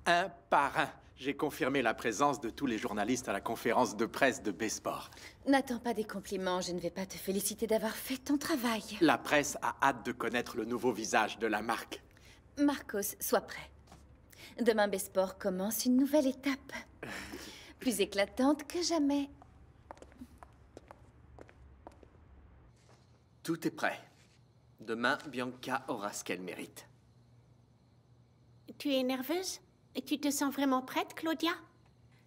Un par un. J'ai confirmé la présence de tous les journalistes à la conférence de presse de B-Sport. N'attends pas des compliments, je ne vais pas te féliciter d'avoir fait ton travail. La presse a hâte de connaître le nouveau visage de la marque. Marcos, sois prêt. Demain, B-Sport commence une nouvelle étape. Plus éclatante que jamais. Tout est prêt. Demain, Bianca aura ce qu'elle mérite. Tu es nerveuse? Et tu te sens vraiment prête, Claudia?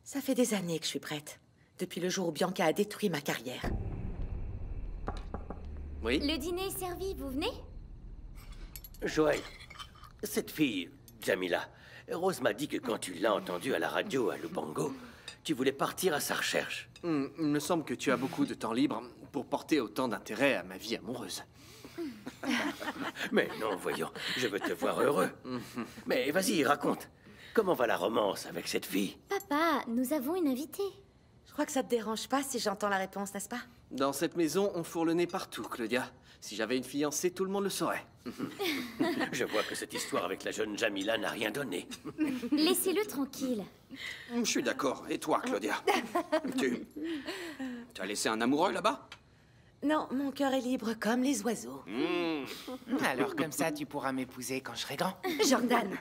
Ça fait des années que je suis prête. Depuis le jour où Bianca a détruit ma carrière. Oui? Le dîner est servi, vous venez? Joël, cette fille, Jamila, Rose m'a dit que quand tu l'as entendue à la radio à Lubango, tu voulais partir à sa recherche. Il me semble que tu as beaucoup de temps libre pour porter autant d'intérêt à ma vie amoureuse. Mais non, voyons, je veux te voir heureux. Mais vas-y, raconte. Comment va la romance avec cette fille? Papa, nous avons une invitée. Je crois que ça te dérange pas si j'entends la réponse, n'est-ce pas? Dans cette maison, on fourre le nez partout, Claudia. Si j'avais une fiancée, tout le monde le saurait. Je vois que cette histoire avec la jeune Jamila n'a rien donné. Laissez-le tranquille. Je suis d'accord. Et toi, Claudia? Tu as laissé un amoureux là-bas? Non, mon cœur est libre comme les oiseaux. Alors comme ça, tu pourras m'épouser quand je serai grand. Jordan,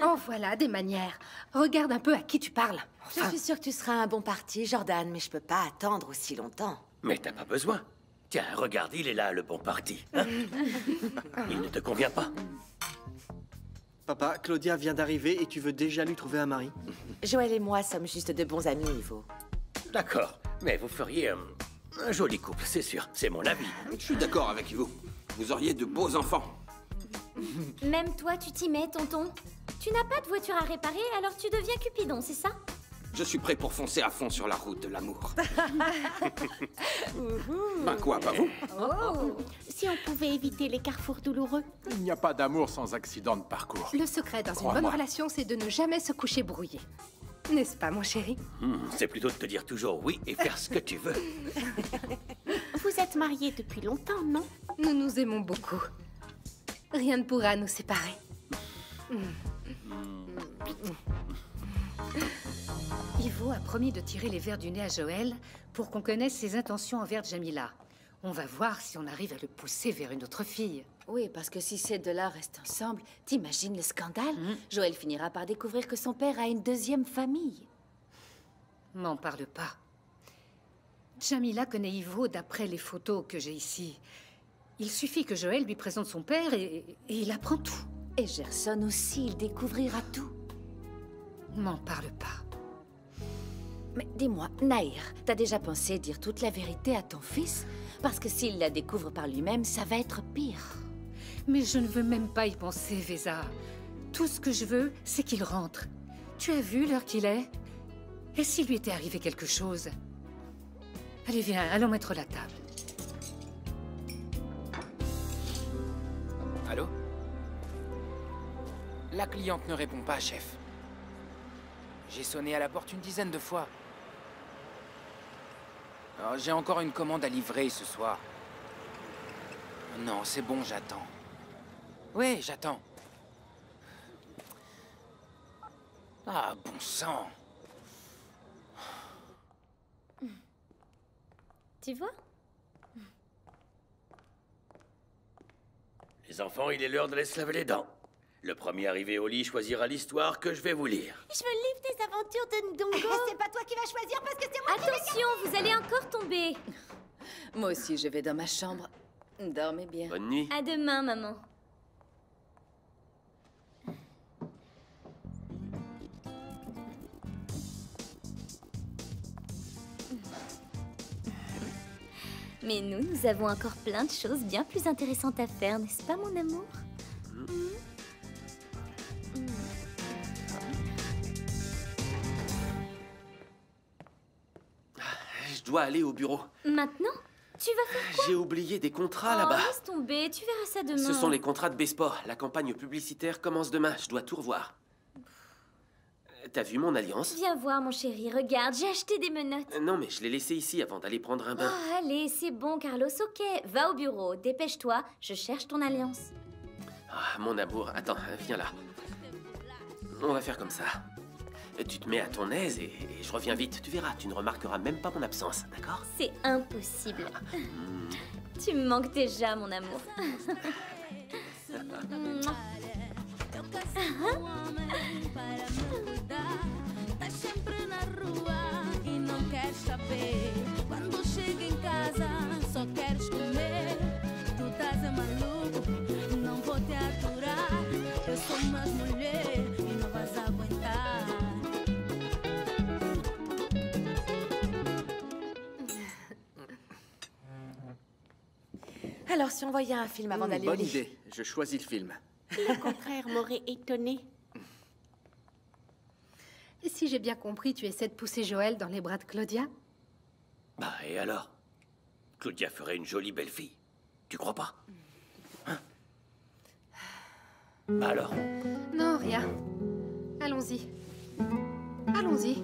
en voilà des manières. Regarde un peu à qui tu parles. Je suis sûre que tu seras un bon parti, Jordan, mais je peux pas attendre aussi longtemps. Mais t'as pas besoin. Tiens, regarde, il est là, le bon parti. Hein? Il ne te convient pas? Papa, Claudia vient d'arriver et tu veux déjà lui trouver un mari? Joël et moi sommes juste de bons amis, Ivo. D'accord, mais vous feriez un joli couple, c'est sûr. C'est mon avis. Je suis d'accord avec vous. Vous auriez de beaux enfants. Même toi, tu t'y mets, tonton. Tu n'as pas de voiture à réparer, alors tu deviens Cupidon, c'est ça? Je suis prêt pour foncer à fond sur la route de l'amour. Ben quoi, pas vous? Si on pouvait éviter les carrefours douloureux. Il n'y a pas d'amour sans accident de parcours. Le secret dans une bonne relation, c'est de ne jamais se coucher brouillé. N'est-ce pas, mon chéri? C'est plutôt de te dire toujours oui et faire ce que tu veux. Vous êtes mariés depuis longtemps, non? Nous nous aimons beaucoup. Rien ne pourra nous séparer. Ivo a promis de tirer les vers du nez à Joël pour qu'on connaisse ses intentions envers Jamila. On va voir si on arrive à le pousser vers une autre fille. Oui, parce que si ces deux-là restent ensemble, t'imagines le scandale? Joël finira par découvrir que son père a une deuxième famille. M'en parle pas. Jamila connaît Ivo d'après les photos que j'ai ici. Il suffit que Joël lui présente son père et il apprend tout. Et Gerson aussi, il découvrira tout. M'en parle pas. Mais dis-moi, Nahir, t'as déjà pensé dire toute la vérité à ton fils? Parce que s'il la découvre par lui-même, ça va être pire. Mais je ne veux même pas y penser, Vesa. Tout ce que je veux, c'est qu'il rentre. Tu as vu l'heure qu'il est? Et s'il lui était arrivé quelque chose? Allez, viens, allons mettre la table. Allô? La cliente ne répond pas, chef. J'ai sonné à la porte une dizaine de fois. Alors, j'ai encore une commande à livrer ce soir. Non, c'est bon, j'attends. Oui, j'attends. Ah, bon sang. Tu vois? Les enfants, il est l'heure de se laver les dents. Le premier arrivé au lit choisira l'histoire que je vais vous lire. Je veux le livre des aventures de Ndongo. C'est pas toi qui vas choisir parce que c'est moi qui vais. Attention, vous allez encore tomber. Moi aussi, je vais dans ma chambre. Dormez bien. Bonne nuit. À demain, maman. Mais nous avons encore plein de choses bien plus intéressantes à faire, n'est-ce pas, mon amour? Je dois aller au bureau. Maintenant? Tu vas faire quoi? J'ai oublié des contrats Oh, là-bas. laisse tomber, tu verras ça demain. Ce sont les contrats de B-Sport. La campagne publicitaire commence demain. Je dois tout revoir. T'as vu mon alliance? Viens voir, mon chéri, regarde, j'ai acheté des menottes. Non, mais je l'ai laissé ici avant d'aller prendre un bain. Oh, allez, c'est bon, Carlos, ok. Va au bureau, dépêche-toi, je cherche ton alliance. Ah, mon amour, attends, viens là. On va faire comme ça. Tu te mets à ton aise et je reviens vite. Tu verras, tu ne remarqueras même pas mon absence, d'accord? C'est impossible. Tu me manques déjà, mon amour. Tá sempre na rua e não queres saber. Quando chega em casa, só queres comer. Tu estás maluco, não vou te aturar. Eu sou mais mulher e não vais aguentar. Alors, si on voyait un film avant d'aller au Bonne lit. idée. Je choisis le film. Au contraire, m'aurait étonné. Et si j'ai bien compris, tu essaies de pousser Joël dans les bras de Claudia? Bah, et alors? Claudia ferait une jolie belle fille. Tu crois pas? Hein? Bah alors? Non, rien. Allons-y. Allons-y.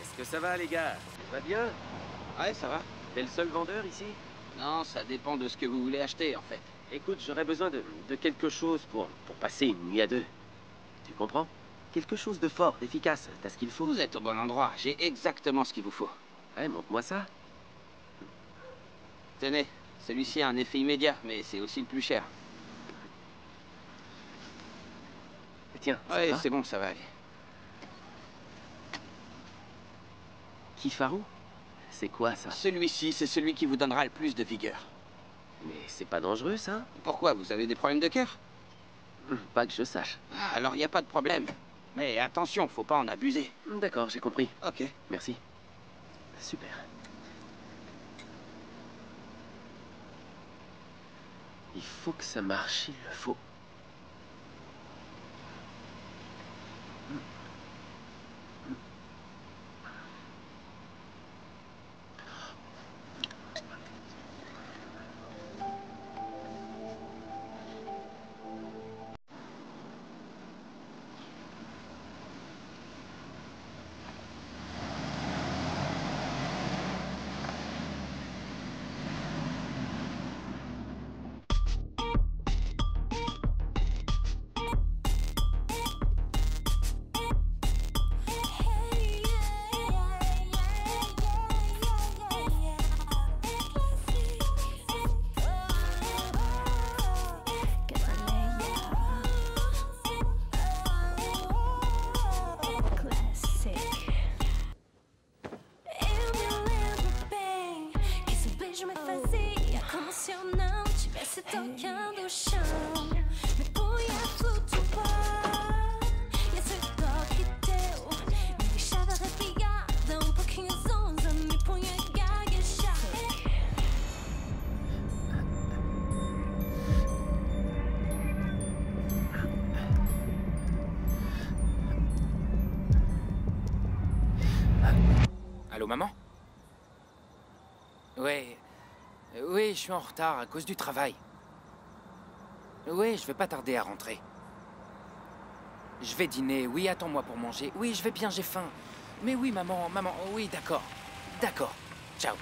Est-ce que ça va, les gars? Ça va bien? Ouais, ça va. T'es le seul vendeur ici? Non, ça dépend de ce que vous voulez acheter, en fait. Écoute, j'aurais besoin de quelque chose pour passer une nuit à deux. Tu comprends? Quelque chose de fort, d'efficace. T'as ce qu'il faut? Vous êtes au bon endroit. J'ai exactement ce qu'il vous faut. Ouais, montre-moi ça. Tenez, celui-ci a un effet immédiat, mais c'est aussi le plus cher. Tiens, Ouais, c'est bon, ça va aller. Kifaru? C'est quoi, ça? Celui-ci, c'est celui qui vous donnera le plus de vigueur. Mais c'est pas dangereux, ça? Pourquoi? Vous avez des problèmes de cœur? Pas que je sache. Ah, alors il n'y a pas de problème. Mais attention, faut pas en abuser. D'accord, j'ai compris. Ok. Merci. Super. Il faut que ça marche, il le faut. Tocando o chão, me punha a flutuar. E esse toque teu me deixava arrepiada, pouquinho zonza, me punha a gaguejar. Allô, maman? Ouais. Oui, je suis en retard à cause du travail. Oui, je vais pas tarder à rentrer. Je vais dîner. Oui, attends-moi pour manger. Oui, je vais bien, j'ai faim. Mais oui, maman, oui, d'accord. D'accord. Ciao.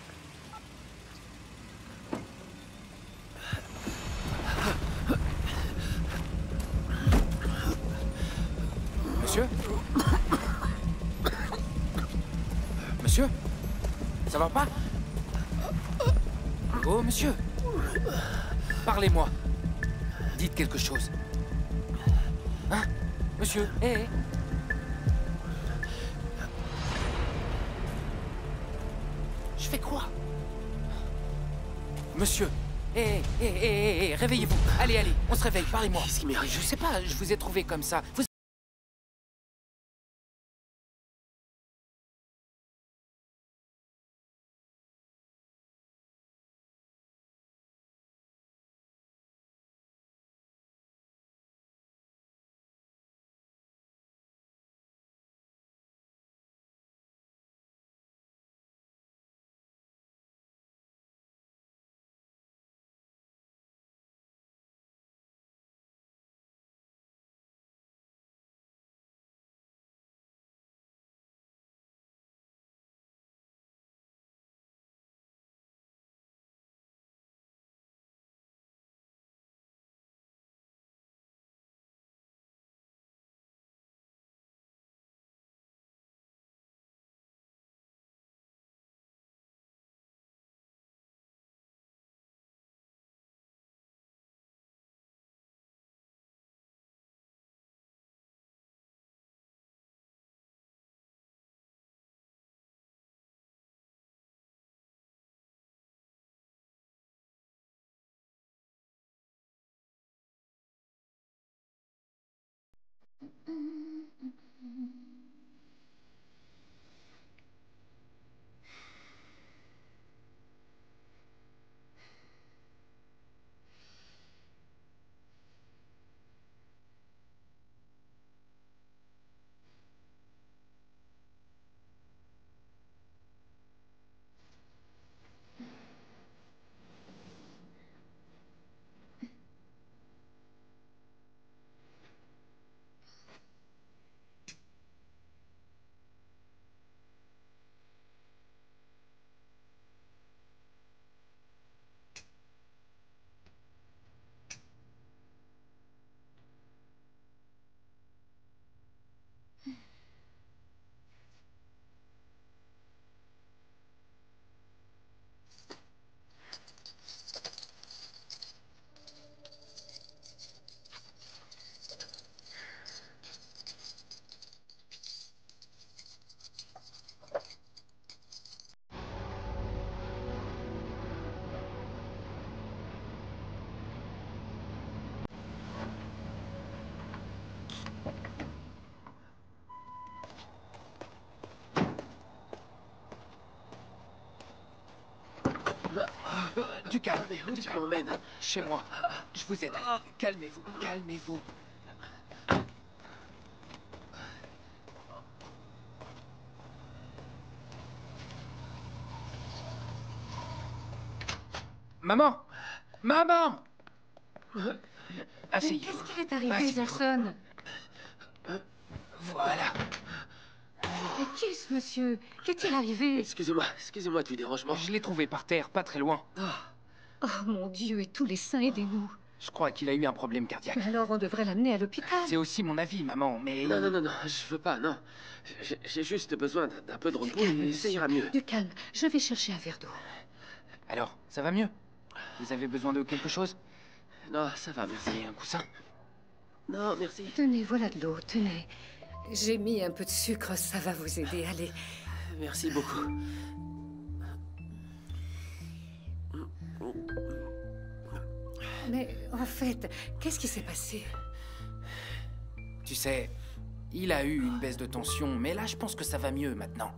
Monsieur? Monsieur? Ça va pas? Oh, monsieur! Parlez-moi. Dites quelque chose. Hein? Monsieur? Hé! Je fais quoi? Monsieur! Hé, réveillez-vous. Allez, on se réveille, parlez-moi. Qu'est-ce qui m'arrive? Je sais pas, je vous ai trouvé comme ça. Vous Du calme. Où tu m'emmènes? Chez moi. Je vous aide. Calmez-vous. Calmez-vous. Maman! Maman! Asseyez-vous. Qu'est-ce qui est arrivé, Gerson? Voilà. Mais qui est ce monsieur? Qu'est-il arrivé? Excusez-moi du dérangement. Je l'ai trouvé par terre, pas très loin. Oh mon Dieu, et tous les saints, aidez-nous. Je crois qu'il a eu un problème cardiaque. Mais alors on devrait l'amener à l'hôpital. C'est aussi mon avis, maman, mais... Non, je veux pas, non. J'ai juste besoin d'un peu de repos et ça ira mieux. Du calme, je vais chercher un verre d'eau. Alors, ça va mieux? Vous avez besoin de quelque chose? Non, ça va, merci. Et un coussin? Non, merci. Tenez, voilà de l'eau, tenez. J'ai mis un peu de sucre, ça va vous aider, allez. Merci beaucoup. Mais en fait, qu'est-ce qui s'est passé? Tu sais, il a eu une baisse de tension, mais là, je pense que ça va mieux maintenant.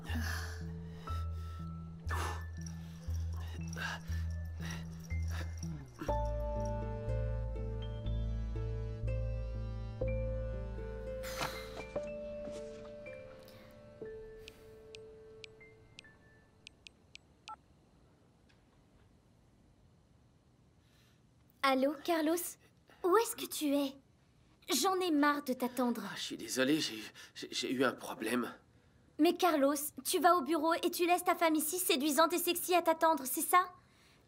Allô, Carlos? Où est-ce que tu es? J'en ai marre de t'attendre. Je suis désolé, j'ai eu un problème. Mais Carlos, tu vas au bureau et tu laisses ta femme ici séduisante et sexy à t'attendre, c'est ça?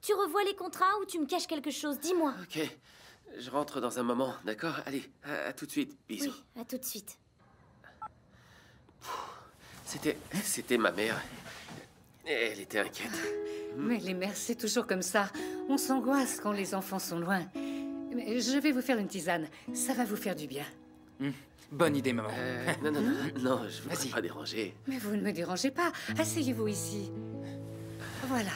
Tu revois les contrats ou tu me caches quelque chose? Dis-moi. Ok, je rentre dans un moment, d'accord? Allez, à tout de suite, bisous. Oui, à tout de suite. C'était ma mère. Elle était inquiète. Mais les mères, c'est toujours comme ça. On s'angoisse quand les enfants sont loin. Mais je vais vous faire une tisane. Ça va vous faire du bien. Bonne idée, maman. Non, je ne veux pas déranger. Mais vous ne me dérangez pas. Asseyez-vous ici. Voilà.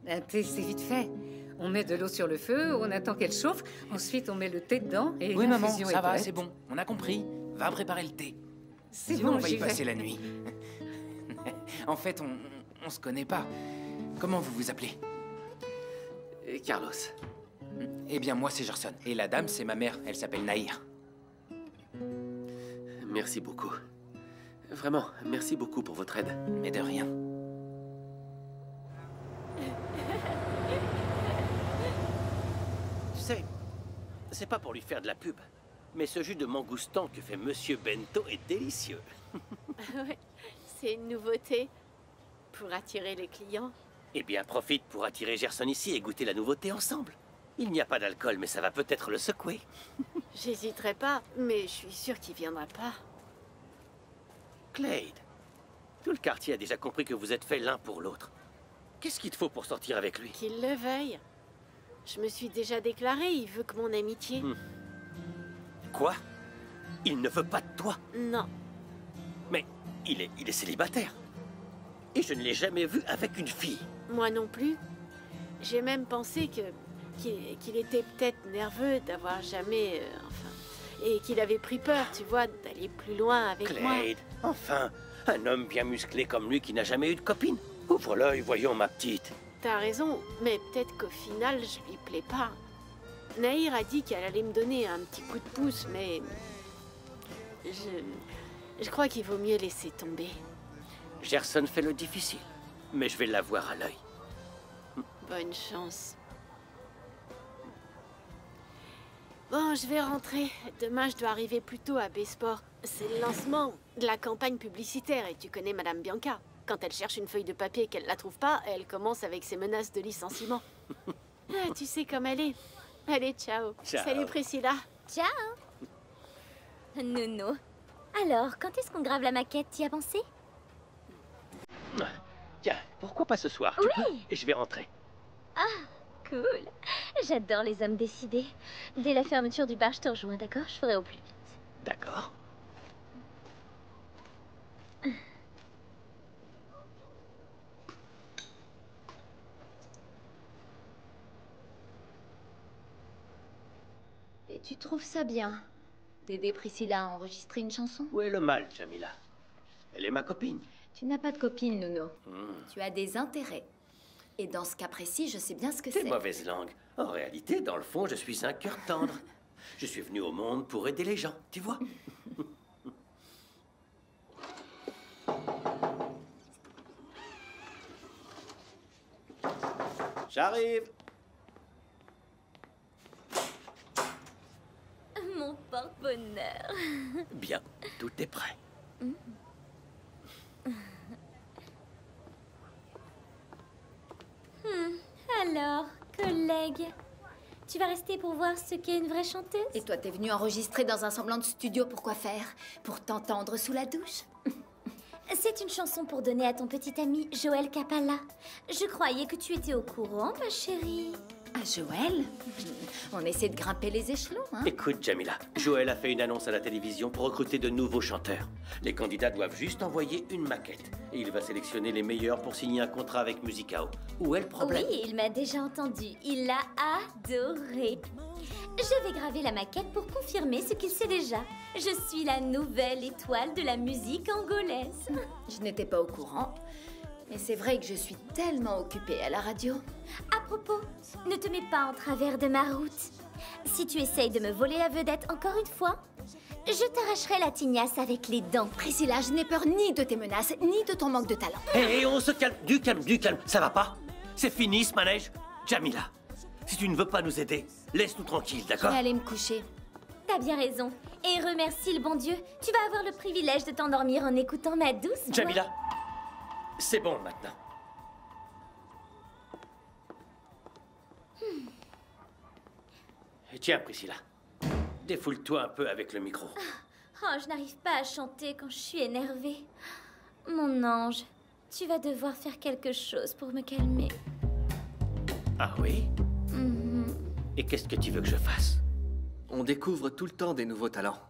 Un thé, c'est vite fait. On met de l'eau sur le feu, on attend qu'elle chauffe. Ensuite, on met le thé dedans et oui, maman, l'infusion ça est va, prête. c'est bon. On a compris. Va préparer le thé. C'est Sinon, bon, on va y j'y vais. passer la nuit. En fait, on se connaît pas. Comment vous vous appelez? Carlos. Eh bien, moi, c'est Gerson. Et la dame, c'est ma mère. Elle s'appelle Nahir. Merci beaucoup. Vraiment, merci beaucoup pour votre aide. Mais de rien. Tu sais, c'est pas pour lui faire de la pub, mais ce jus de mangoustan que fait Monsieur Bento est délicieux. Ouais, c'est une nouveauté pour attirer les clients. Eh bien, profite pour attirer Gerson ici et goûter la nouveauté ensemble. Il n'y a pas d'alcool, mais ça va peut-être le secouer. J'hésiterai pas, mais je suis sûre qu'il viendra pas. Clade, tout le quartier a déjà compris que vous êtes faits l'un pour l'autre. Qu'est-ce qu'il te faut pour sortir avec lui? Qu'il le veuille. Je me suis déjà déclarée, il veut que mon amitié... Quoi? Il ne veut pas de toi? Non. Mais il est célibataire. Et je ne l'ai jamais vu avec une fille. Moi non plus. J'ai même pensé qu'il était peut-être nerveux d'avoir jamais... enfin, Et qu'il avait pris peur, tu vois, d'aller plus loin avec moi. Clade, enfin, un homme bien musclé comme lui qui n'a jamais eu de copine. Ouvre l'œil, voyons ma petite. T'as raison, mais peut-être qu'au final, je lui plais pas. Nahir a dit qu'elle allait me donner un petit coup de pouce, mais... Je crois qu'il vaut mieux laisser tomber. Gerson fait le difficile, mais je vais l'avoir à l'œil. Bonne chance. Bon, je vais rentrer. Demain, je dois arriver plus tôt à Besport. C'est le lancement de la campagne publicitaire et tu connais Madame Bianca. Quand elle cherche une feuille de papier et qu'elle la trouve pas, elle commence avec ses menaces de licenciement. Ah, tu sais comme elle est. Allez, ciao. Ciao. Salut Priscilla. Ciao. Nono. Alors, quand est-ce qu'on grave la maquette? T'y as pensé? Tiens, pourquoi pas ce soir? Oui. Et je vais rentrer. Ah, cool. J'adore les hommes décidés. Dès la fermeture du bar, je te rejoins, d'accord? Je ferai au plus vite. D'accord. Et tu trouves ça bien d'aider Priscilla à enregistrer une chanson? Où est le mal, Jamila? Elle est ma copine. Tu n'as pas de copine, Nono. Hmm. Tu as des intérêts. Et dans ce cas précis, je sais bien ce que T'es c'est. mauvaise langue. En réalité, dans le fond, je suis un cœur tendre. Je suis venu au monde pour aider les gens, tu vois? J'arrive. Mon porte-bonheur. Bien, tout est prêt. Alors, collègue, tu vas rester pour voir ce qu'est une vraie chanteuse? Et toi, t'es venu enregistrer dans un semblant de studio pour quoi faire? Pour t'entendre sous la douche? C'est une chanson pour donner à ton petit ami Joël Capalla. Je croyais que tu étais au courant, ma chérie. Ah, Joël? On essaie de grimper les échelons, hein? Écoute, Jamila, Joël a fait une annonce à la télévision pour recruter de nouveaux chanteurs. Les candidats doivent juste envoyer une maquette. Et il va sélectionner les meilleurs pour signer un contrat avec Musicao. Où est le problème? Oui, il m'a déjà entendu. Il l'a adoré. Je vais graver la maquette pour confirmer ce qu'il sait déjà. Je suis la nouvelle étoile de la musique angolaise. Je n'étais pas au courant. Mais c'est vrai que je suis tellement occupée à la radio. À propos, ne te mets pas en travers de ma route. Si tu essayes de me voler la vedette encore une fois, je t'arracherai la tignasse avec les dents. Priscilla, je n'ai peur ni de tes menaces, ni de ton manque de talent. Hé, on se calme, du calme, ça va pas? C'est fini ce manège? Jamila, si tu ne veux pas nous aider, laisse-nous tranquilles, Je d'accord? vais aller me coucher. T'as bien raison. Et remercie le bon Dieu. Tu vas avoir le privilège de t'endormir en écoutant ma douce voix. Jamila, c'est bon maintenant. Tiens, Priscilla, défoule-toi un peu avec le micro. Oh, je n'arrive pas à chanter quand je suis énervée. Mon ange, tu vas devoir faire quelque chose pour me calmer. Ah oui? Et qu'est-ce que tu veux que je fasse? On découvre tout le temps des nouveaux talents.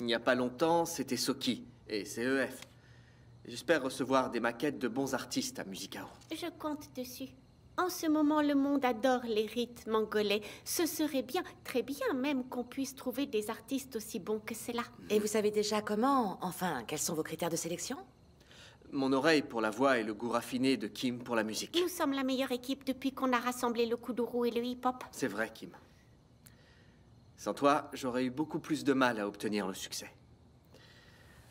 Il n'y a pas longtemps, c'était Soki et CEF. J'espère recevoir des maquettes de bons artistes à Musicao. Je compte dessus. En ce moment, le monde adore les rythmes angolais. Ce serait bien, très bien même, qu'on puisse trouver des artistes aussi bons que cela. Et vous savez déjà comment? Enfin, quels sont vos critères de sélection? Mon oreille pour la voix et le goût raffiné de Kim pour la musique. Nous sommes la meilleure équipe depuis qu'on a rassemblé le kuduro et le hip-hop. C'est vrai, Kim. Sans toi, j'aurais eu beaucoup plus de mal à obtenir le succès.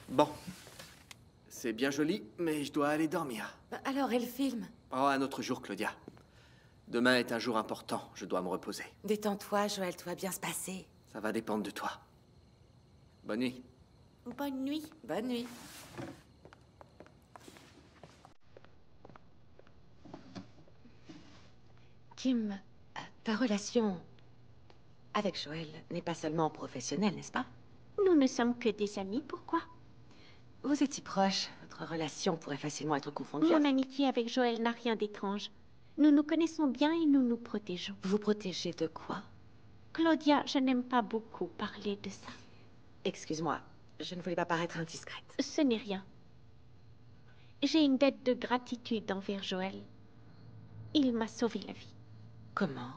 Bon. C'est bien joli, mais je dois aller dormir. Alors, et le film? Oh, un autre jour, Claudia. Demain est un jour important, je dois me reposer. Détends-toi, Joël, tout va bien se passer. Ça va dépendre de toi. Bonne nuit. Bonne nuit. Bonne nuit. Kim, ta relation avec Joël n'est pas seulement professionnelle, n'est-ce pas? Nous ne sommes que des amis, pourquoi? Vous êtes si proches, votre relation pourrait facilement être confondue. Mon amitié avec Joël n'a rien d'étrange. Nous nous connaissons bien et nous nous protégeons. Vous protégez de quoi? Claudia, je n'aime pas beaucoup parler de ça. Excuse-moi, je ne voulais pas paraître indiscrète. Ce n'est rien. J'ai une dette de gratitude envers Joël. Il m'a sauvé la vie. Comment?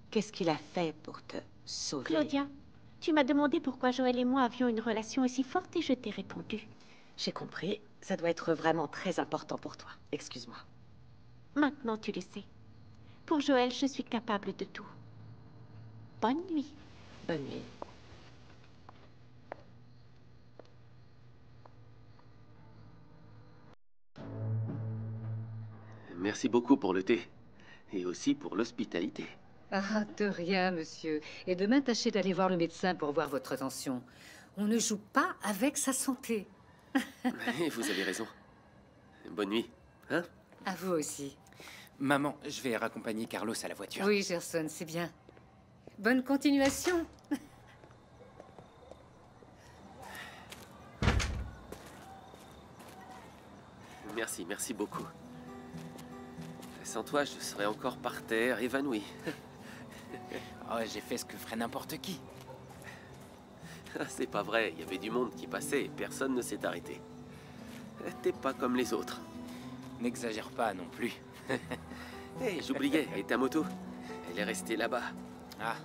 Qu'est-ce qu'il a fait pour te sauver? Claudia, Tu m'as demandé pourquoi Joël et moi avions une relation aussi forte et je t'ai répondu. J'ai compris. Ça doit être vraiment très important pour toi. Excuse-moi. Maintenant, tu le sais. Pour Joël, je suis capable de tout. Bonne nuit. Bonne nuit. Merci beaucoup pour le thé. Et aussi pour l'hospitalité. Ah, de rien, monsieur. Et demain, tâchez d'aller voir le médecin pour voir votre tension. On ne joue pas avec sa santé. Vous avez raison. Bonne nuit, hein? À vous aussi. Maman, je vais raccompagner Carlos à la voiture. Oui, Gerson, c'est bien. Bonne continuation. Merci, merci beaucoup. Sans toi, je serais encore par terre, évanoui. Oh, j'ai fait ce que ferait n'importe qui. C'est pas vrai, il y avait du monde qui passait et personne ne s'est arrêté. T'es pas comme les autres. N'exagère pas non plus. Hé, j'oubliais, et ta moto? Elle est restée là-bas. Ah.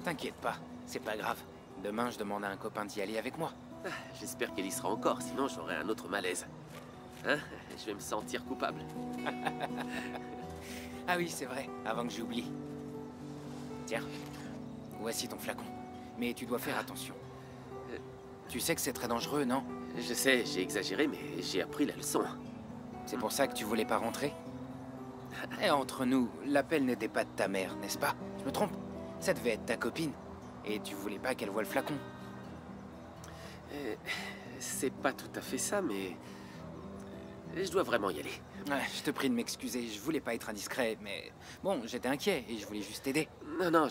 T'inquiète pas, c'est pas grave. Demain, je demande à un copain d'y aller avec moi. J'espère qu'elle y sera encore, sinon j'aurai un autre malaise. Hein? Je vais me sentir coupable. Ah oui, c'est vrai, avant que j'oublie. Tiens, voici ton flacon. Mais tu dois faire attention. Tu sais que c'est très dangereux, non? Je sais, j'ai exagéré, mais j'ai appris la leçon. C'est pour ça que tu voulais pas rentrer? Et entre nous, l'appel n'était pas de ta mère, n'est-ce pas? Je me trompe? Ça devait être ta copine. Et tu voulais pas qu'elle voie le flacon. C'est pas tout à fait ça, mais... Je dois vraiment y aller. Ouais, je te prie de m'excuser, je voulais pas être indiscret, mais... Bon, j'étais inquiet et je voulais juste t'aider. Non,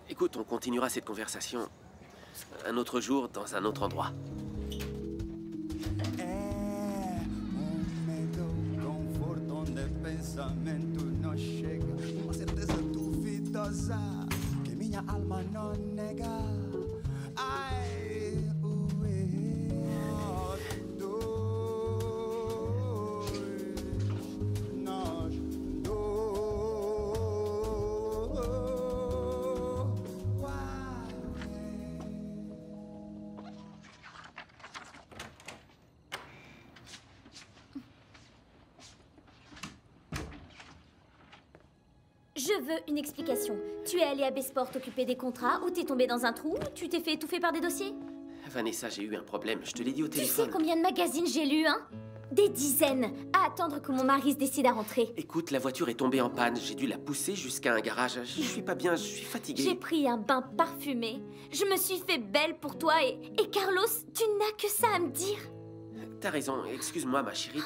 Écoute, on continuera cette conversation un autre jour, dans un autre endroit. Je veux une explication. Tu es allé à Besport t'occuper des contrats ou t'es tombé dans un trou? Tu t'es fait étouffer par des dossiers? Vanessa, j'ai eu un problème, je te l'ai dit au Tu téléphone. sais combien de magazines j'ai lus, hein? Des dizaines, à attendre que mon mari se décide à rentrer. Écoute, la voiture est tombée en panne, j'ai dû la pousser jusqu'à un garage. Je suis pas bien, je suis fatigué. J'ai pris un bain parfumé. Je me suis fait belle pour toi et Carlos, tu n'as que ça à me dire. T'as raison, excuse-moi ma chérie,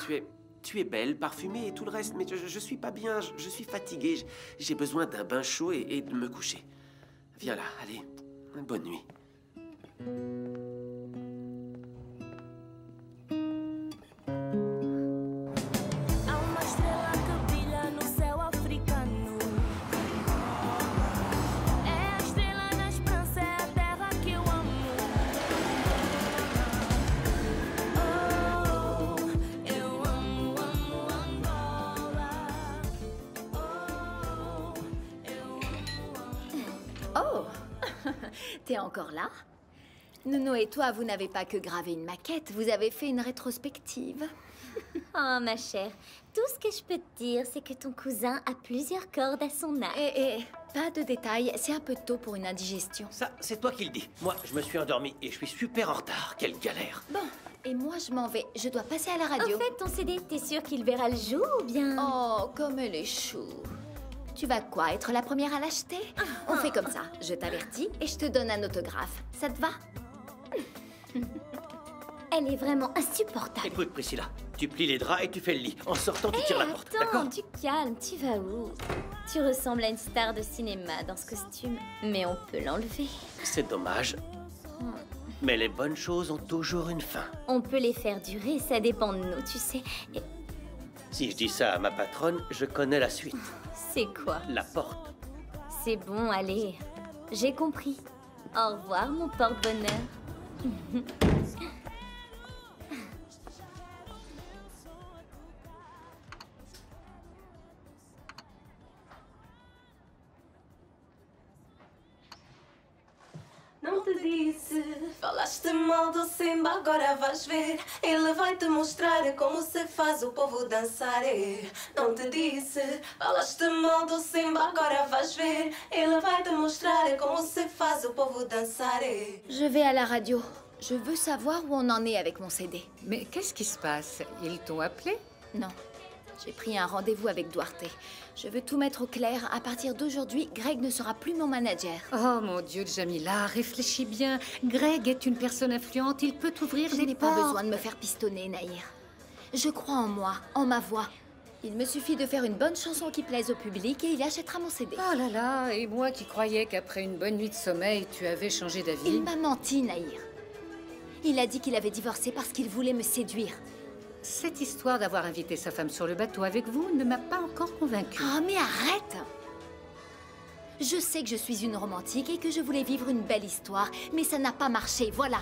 tu es belle, parfumée et tout le reste, mais je suis pas bien, je suis fatigué. J'ai besoin d'un bain chaud et de me coucher. Viens là, allez, bonne nuit. Oh, t'es encore là? Nuno et toi, vous n'avez pas que gravé une maquette, vous avez fait une rétrospective. Oh, ma chère, tout ce que je peux te dire, c'est que ton cousin a plusieurs cordes à son arc. Pas de détails, c'est un peu tôt pour une indigestion. Ça, c'est toi qui le dis. Moi, je me suis endormi et je suis super en retard. Quelle galère. Bon, et moi je m'en vais, je dois passer à la radio. En fait, ton CD, t'es sûr qu'il verra le jour ou bien... Oh, comme elle est chou. Tu vas quoi, être la première à l'acheter? On fait comme ça, je t'avertis et je te donne un autographe. Ça te va? Elle est vraiment insupportable. Écoute, Priscilla, tu plies les draps et tu fais le lit. En sortant, tu tires la porte, d'accord? Attends, du calme, tu vas où? Tu ressembles à une star de cinéma dans ce costume, mais on peut l'enlever. C'est dommage. Mais les bonnes choses ont toujours une fin. On peut les faire durer, ça dépend de nous, tu sais. Et Si je dis ça à ma patronne, je connais la suite. c'est quoi? La porte. C'est bon, allez. J'ai compris. Au revoir, mon porte-bonheur. disse. Falaste mal do Simba, agora vais ver. Ele vai te mostrar como se faz o povo dançar. Não te disse. Falaste mal do Simba, agora vais ver. Ele vai te mostrar como se faz o povo dançar. Je vais à la radio. Je veux savoir où on en est avec mon CD. Mais qu'est-ce qui se passe? Ils t'ont appelé? Non. J'ai pris un rendez-vous avec Duarte. Je veux tout mettre au clair. À partir d'aujourd'hui, Greg ne sera plus mon manager. Oh mon Dieu, Jamila, réfléchis bien. Greg est une personne influente. Il peut t'ouvrir des portes. Je n'ai pas besoin de me faire pistonner, Nahir. Je crois en moi, en ma voix. Il me suffit de faire une bonne chanson qui plaise au public et il achètera mon CD. Oh là là, et moi qui croyais qu'après une bonne nuit de sommeil, tu avais changé d'avis. Il m'a menti, Nahir. Il a dit qu'il avait divorcé parce qu'il voulait me séduire. Cette histoire d'avoir invité sa femme sur le bateau avec vous ne m'a pas encore convaincue. Oh, mais arrête! Je sais que je suis une romantique et que je voulais vivre une belle histoire, mais ça n'a pas marché, voilà.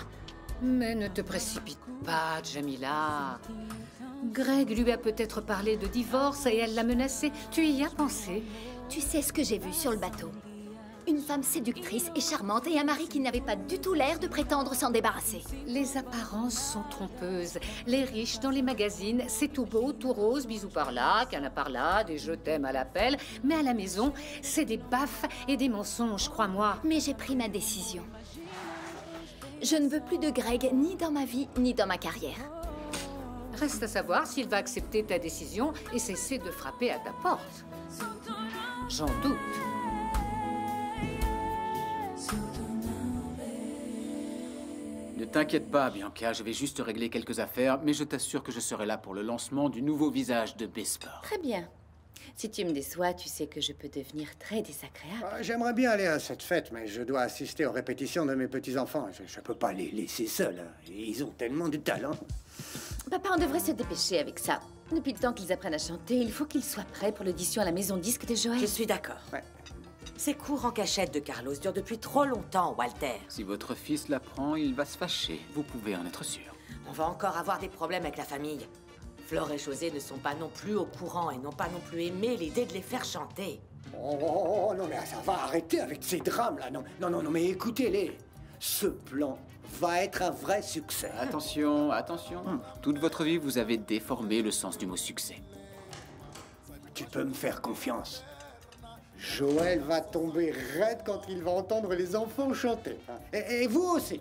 Mais ne te précipite pas, Jamila. Greg lui a peut-être parlé de divorce et elle l'a menacé. Tu y as pensé? Tu sais ce que j'ai vu sur le bateau? Une femme séductrice et charmante et un mari qui n'avait pas du tout l'air de prétendre s'en débarrasser. Les apparences sont trompeuses. Les riches dans les magazines, c'est tout beau, tout rose, bisous par là, câlin par là, des je t'aime à l'appel. Mais à la maison, c'est des baffes et des mensonges, crois-moi. Mais j'ai pris ma décision. Je ne veux plus de Greg, ni dans ma vie, ni dans ma carrière. Reste à savoir s'il va accepter ta décision et cesser de frapper à ta porte. J'en doute. Ne t'inquiète pas, Bianca, je vais juste régler quelques affaires, mais je t'assure que je serai là pour le lancement du nouveau visage de Besport. Très bien. Si tu me déçois, tu sais que je peux devenir très désagréable. J'aimerais bien aller à cette fête, mais je dois assister aux répétitions de mes petits-enfants. Je peux pas les laisser seuls. Hein. Ils ont tellement de talent. Papa, on devrait se dépêcher avec ça. Depuis le temps qu'ils apprennent à chanter, il faut qu'ils soient prêts pour l'audition à la maison disque de Joël. Je suis d'accord. Ouais. Ces cours en cachette de Carlos durent depuis trop longtemps, Walter. Si votre fils l'apprend, il va se fâcher. Vous pouvez en être sûr. On va encore avoir des problèmes avec la famille. Flore et José ne sont pas non plus au courant et n'ont pas non plus aimé l'idée de les faire chanter. Oh, non, mais ça va arrêter avec ces drames-là. Non, mais écoutez-les. Ce plan va être un vrai succès. Attention, attention. Toute votre vie, vous avez déformé le sens du mot succès. Tu peux me faire confiance. Joël va tomber raide quand il va entendre les enfants chanter. Et vous aussi.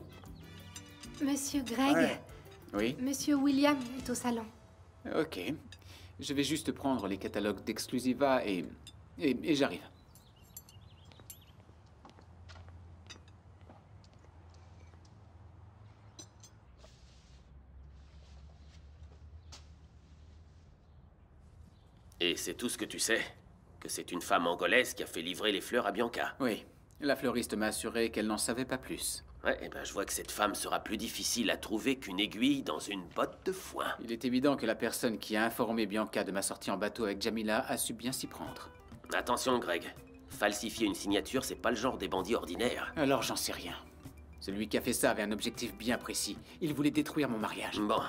Monsieur Greg. Ouais. Oui? Monsieur William est au salon. Ok. Je vais juste prendre les catalogues d'Exclusiva et j'arrive. Et c'est tout ce que tu sais? Que c'est une femme angolaise qui a fait livrer les fleurs à Bianca? Oui. La fleuriste m'a assuré qu'elle n'en savait pas plus. Ouais, eh ben je vois que cette femme sera plus difficile à trouver qu'une aiguille dans une botte de foin. Il est évident que la personne qui a informé Bianca de ma sortie en bateau avec Jamila a su bien s'y prendre. Attention, Greg. Falsifier une signature, c'est pas le genre des bandits ordinaires. Alors j'en sais rien. Celui qui a fait ça avait un objectif bien précis. Il voulait détruire mon mariage. Bon.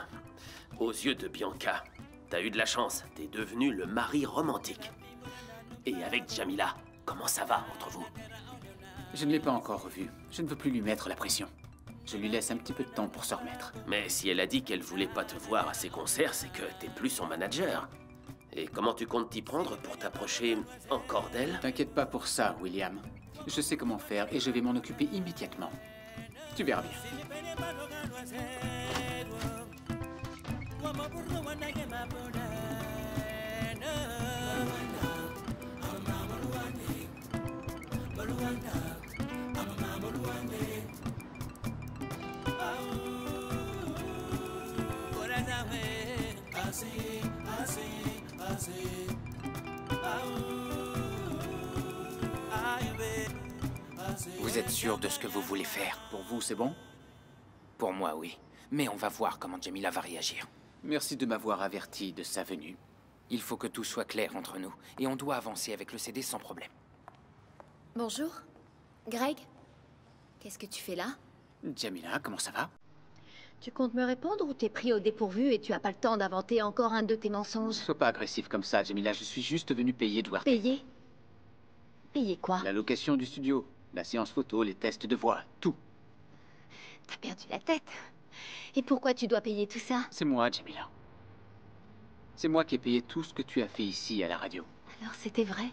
Aux yeux de Bianca, t'as eu de la chance. T'es devenu le mari romantique. Et avec Jamila, comment ça va entre vous? Je ne l'ai pas encore revue. Je ne veux plus lui mettre la pression. Je lui laisse un petit peu de temps pour se remettre. Mais si elle a dit qu'elle voulait pas te voir à ses concerts, c'est que t'es plus son manager. Et comment tu comptes t'y prendre pour t'approcher encore d'elle? T'inquiète pas pour ça, William. Je sais comment faire et je vais m'en occuper immédiatement. Tu verras bien. Vous êtes sûr de ce que vous voulez faire? Pour vous, c'est bon? Pour moi, oui. Mais on va voir comment Jamila va réagir. Merci de m'avoir averti de sa venue. Il faut que tout soit clair entre nous. Et on doit avancer avec le CD sans problème. Bonjour. Greg? Qu'est-ce que tu fais là? Jamila, comment ça va? Tu comptes me répondre ou t'es pris au dépourvu et tu as pas le temps d'inventer encore un de tes mensonges? Sois pas agressif comme ça, Jamila. Je suis juste venu payer Duarte. Payer? Payer quoi? La location du studio, la séance photo, les tests de voix, tout. T'as perdu la tête. Et pourquoi tu dois payer tout ça? C'est moi, Jamila. C'est moi qui ai payé tout ce que tu as fait ici à la radio. Alors c'était vrai?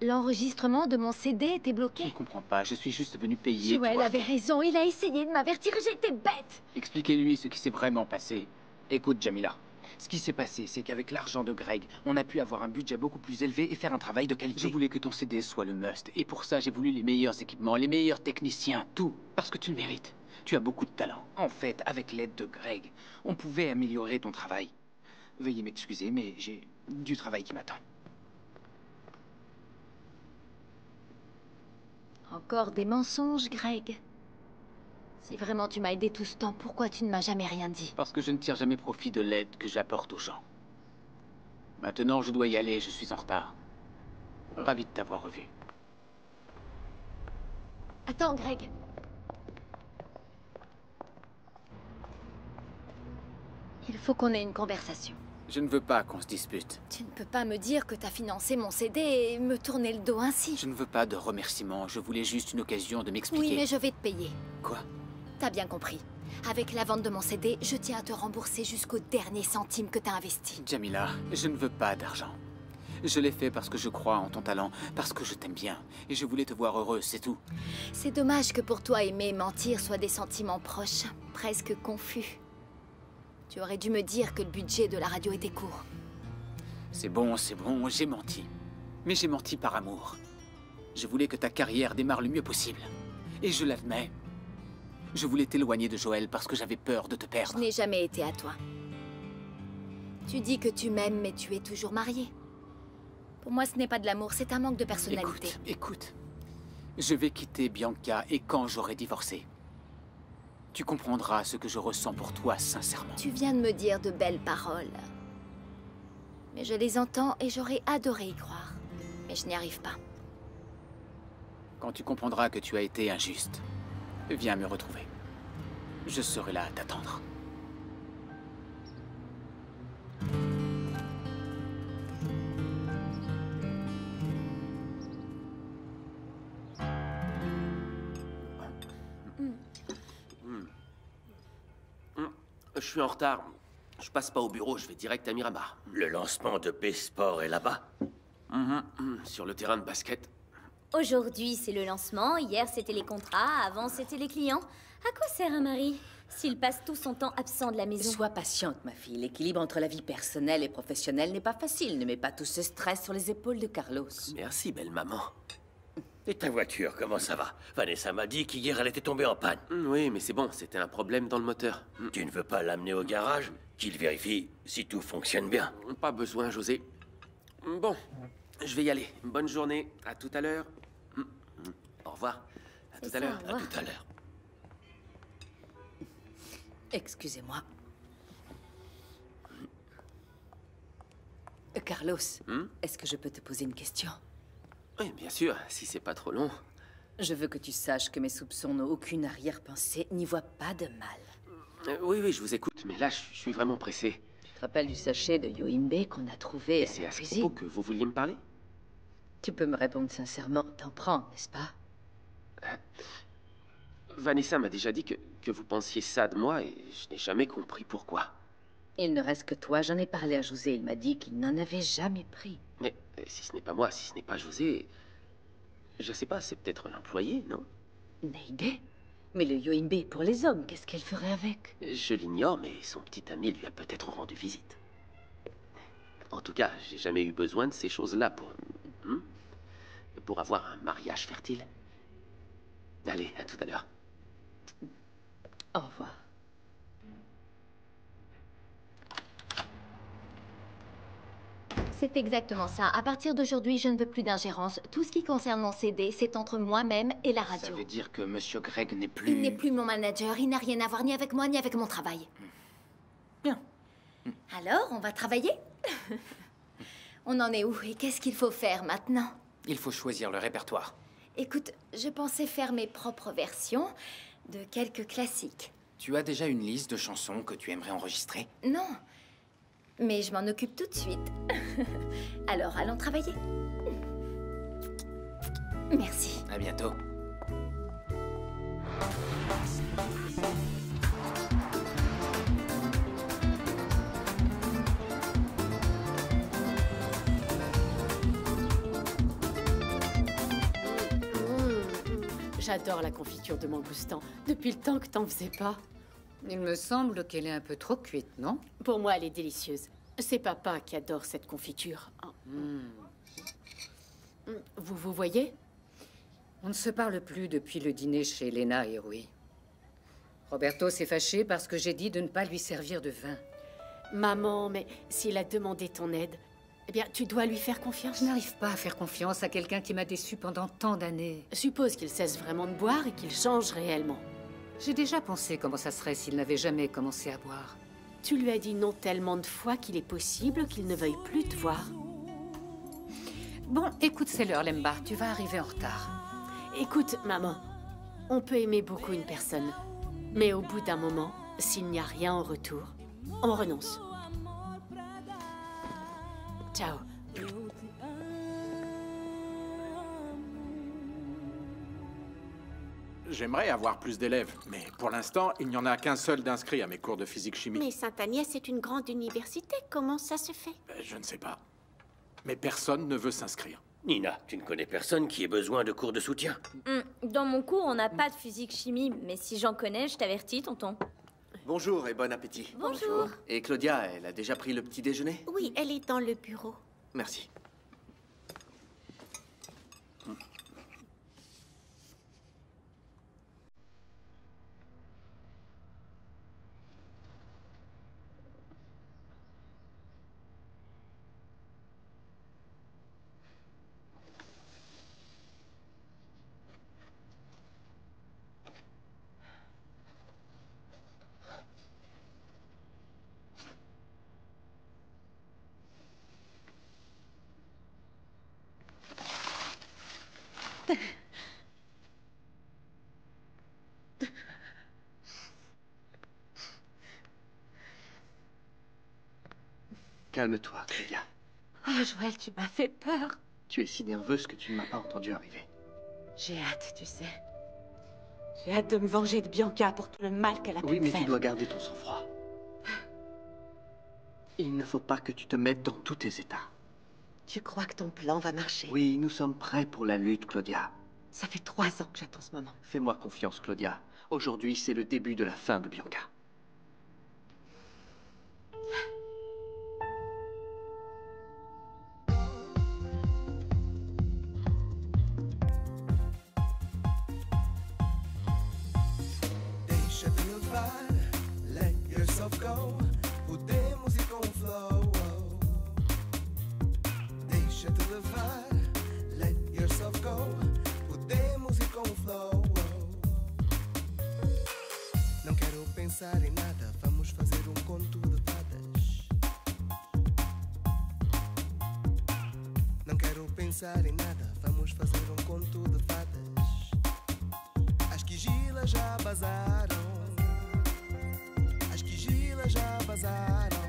L'enregistrement de mon CD était bloqué? Je ne comprends pas, je suis juste venu payer. Joël avait raison, il a essayé de m'avertir, j'étais bête! Expliquez-lui ce qui s'est vraiment passé. Écoute, Jamila. Ce qui s'est passé, c'est qu'avec l'argent de Greg, on a pu avoir un budget beaucoup plus élevé et faire un travail de qualité. Je voulais que ton CD soit le must. Et pour ça, j'ai voulu les meilleurs équipements, les meilleurs techniciens, tout. Parce que tu le mérites. Tu as beaucoup de talent. En fait, avec l'aide de Greg, on pouvait améliorer ton travail. Veuillez m'excuser, mais j'ai du travail qui m'attend. Encore des mensonges, Greg. Si vraiment tu m'as aidé tout ce temps, pourquoi tu ne m'as jamais rien dit? Parce que je ne tire jamais profit de l'aide que j'apporte aux gens. Maintenant, je dois y aller, je suis en retard. Ravi de t'avoir revu. Attends, Greg. Il faut qu'on ait une conversation. Je ne veux pas qu'on se dispute. Tu ne peux pas me dire que t'as financé mon CD et me tourner le dos ainsi. Je ne veux pas de remerciements, je voulais juste une occasion de m'expliquer. Oui, mais je vais te payer. Quoi? T'as bien compris. Avec la vente de mon CD, je tiens à te rembourser jusqu'au dernier centime que t'as investi. Jamila, je ne veux pas d'argent. Je l'ai fait parce que je crois en ton talent, parce que je t'aime bien. Et je voulais te voir heureux, c'est tout. C'est dommage que pour toi, aimer et mentir soient des sentiments proches, presque confus. Tu aurais dû me dire que le budget de la radio était court. C'est bon, j'ai menti. Mais j'ai menti par amour. Je voulais que ta carrière démarre le mieux possible. Et je l'admets. Je voulais t'éloigner de Joël parce que j'avais peur de te perdre. Je n'ai jamais été à toi. Tu dis que tu m'aimes, mais tu es toujours marié. Pour moi, ce n'est pas de l'amour, c'est un manque de personnalité. Écoute. Je vais quitter Bianca et quand j'aurai divorcé, tu comprendras ce que je ressens pour toi, sincèrement. Tu viens de me dire de belles paroles. Mais je les entends et j'aurais adoré y croire. Mais je n'y arrive pas. Quand tu comprendras que tu as été injuste, viens me retrouver. Je serai là à t'attendre. Je suis en retard. Je passe pas au bureau, je vais direct à Miramar. Le lancement de B-Sport est là-bas? Sur le terrain de basket. Aujourd'hui, c'est le lancement. Hier, c'était les contrats. Avant, c'était les clients. À quoi sert un mari s'il passe tout son temps absent de la maison? Sois patiente, ma fille. L'équilibre entre la vie personnelle et professionnelle n'est pas facile. Ne mets pas tout ce stress sur les épaules de Carlos. Merci, belle maman. Et ta voiture, comment ça va? Vanessa m'a dit qu'hier, elle était tombée en panne. Oui, mais c'est bon, c'était un problème dans le moteur. Tu ne veux pas l'amener au garage? Qu'il vérifie si tout fonctionne bien. Pas besoin, José. Bon, je vais y aller. Bonne journée. À tout à l'heure. Au revoir. À tout à l'heure. À tout à l'heure. Excusez-moi. Carlos, est-ce que je peux te poser une question? Oui, bien sûr, si c'est pas trop long. Je veux que tu saches que mes soupçons n'ont aucune arrière-pensée, n'y voient pas de mal. Oui, je vous écoute, mais là, je suis vraiment pressé. Tu te rappelles du sachet de Yoimbe qu'on a trouvé Et c'est à ce propos que vous vouliez me parler? Tu peux me répondre sincèrement, t'en prends, n'est-ce pas? Vanessa m'a déjà dit que vous pensiez ça de moi et je n'ai jamais compris pourquoi. Il ne reste que toi, j'en ai parlé à José, il m'a dit qu'il n'en avait jamais pris. Mais si ce n'est pas moi, si ce n'est pas José, je sais pas, c'est peut-être un employé, non? Neide? Mais le Yoimbe pour les hommes, qu'est-ce qu'elle ferait avec? Je l'ignore, mais son petit ami lui a peut-être rendu visite. En tout cas, j'ai jamais eu besoin de ces choses-là pour avoir un mariage fertile. Allez, à tout à l'heure. Au revoir. C'est exactement ça. À partir d'aujourd'hui, je ne veux plus d'ingérence. Tout ce qui concerne mon CD, c'est entre moi-même et la radio. Ça veut dire que Monsieur Greg n'est plus... Il n'est plus mon manager, il n'a rien à voir ni avec moi ni avec mon travail. Bien. Alors, on va travailler? On en est où et qu'est-ce qu'il faut faire maintenant? Il faut choisir le répertoire. Écoute, je pensais faire mes propres versions de quelques classiques. Tu as déjà une liste de chansons que tu aimerais enregistrer? Non, mais je m'en occupe tout de suite. Alors, allons travailler. Merci. À bientôt. J'adore la confiture de mangoustan. Depuis le temps que t'en faisais pas. Il me semble qu'elle est un peu trop cuite, non? Pour moi, elle est délicieuse. C'est papa qui adore cette confiture. Vous voyez? On ne se parle plus depuis le dîner chez Lena et Rui. Roberto s'est fâché parce que j'ai dit de ne pas lui servir de vin. Maman, mais s'il a demandé ton aide, eh bien, tu dois lui faire confiance. Je n'arrive pas à faire confiance à quelqu'un qui m'a déçue pendant tant d'années. Suppose qu'il cesse vraiment de boire et qu'il change réellement. J'ai déjà pensé comment ça serait s'il n'avait jamais commencé à boire. Tu lui as dit non tellement de fois qu'il est possible qu'il ne veuille plus te voir. Bon, écoute, c'est l'heure, Lemba. Tu vas arriver en retard. Écoute, maman, on peut aimer beaucoup une personne, mais au bout d'un moment, s'il n'y a rien en retour, on renonce. Ciao. J'aimerais avoir plus d'élèves, mais pour l'instant, il n'y en a qu'un seul d'inscrit à mes cours de physique-chimie. Mais Sainte-Agnès est une grande université, comment ça se fait? Je ne sais pas. Mais personne ne veut s'inscrire. Nina, tu ne connais personne qui ait besoin de cours de soutien? Dans mon cours, on n'a pas de physique-chimie, mais si j'en connais, je t'avertis, tonton. Bonjour et bon appétit. Bonjour. Et Claudia, elle a déjà pris le petit déjeuner? Oui, elle est dans le bureau. Merci. Calme-toi, Claudia. Oh, Joël, tu m'as fait peur. Tu es si nerveuse que tu ne m'as pas entendu arriver. J'ai hâte, tu sais. J'ai hâte de me venger de Bianca pour tout le mal qu'elle a pu me faire. Oui, mais tu dois garder ton sang-froid. Il ne faut pas que tu te mettes dans tous tes états. Tu crois que ton plan va marcher? Oui, nous sommes prêts pour la lutte, Claudia. Ça fait 3 ans que j'attends ce moment. Fais-moi confiance, Claudia. Aujourd'hui, c'est le début de la fin de Bianca. Deixa-te levar, let yourself go. Podemos ir com o flow. Deixa-te levar, let yourself go. Podemos ir com o flow. Não quero pensar em nada, vamos fazer conto de fadas. Não quero pensar em nada, vamos fazer conto de fadas. As quigilas já bazaram. As quigilas já bazaram.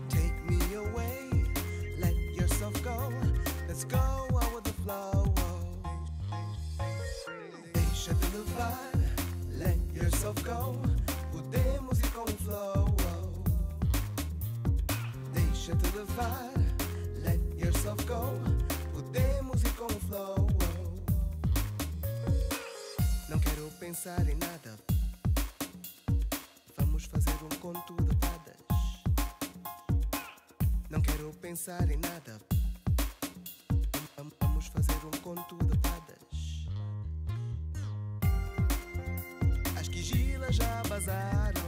Take me away, let yourself go. Let's go out with the flow. Deixa-te levar, let yourself go. Podemos ir com o flow. Deixa-te levar, let yourself go. Podemos ir com o flow. Não quero pensar em nada, vamos fazer conto de fadas. Não quero pensar em nada, vamos fazer conto de fadas. As quigilas já bazaram.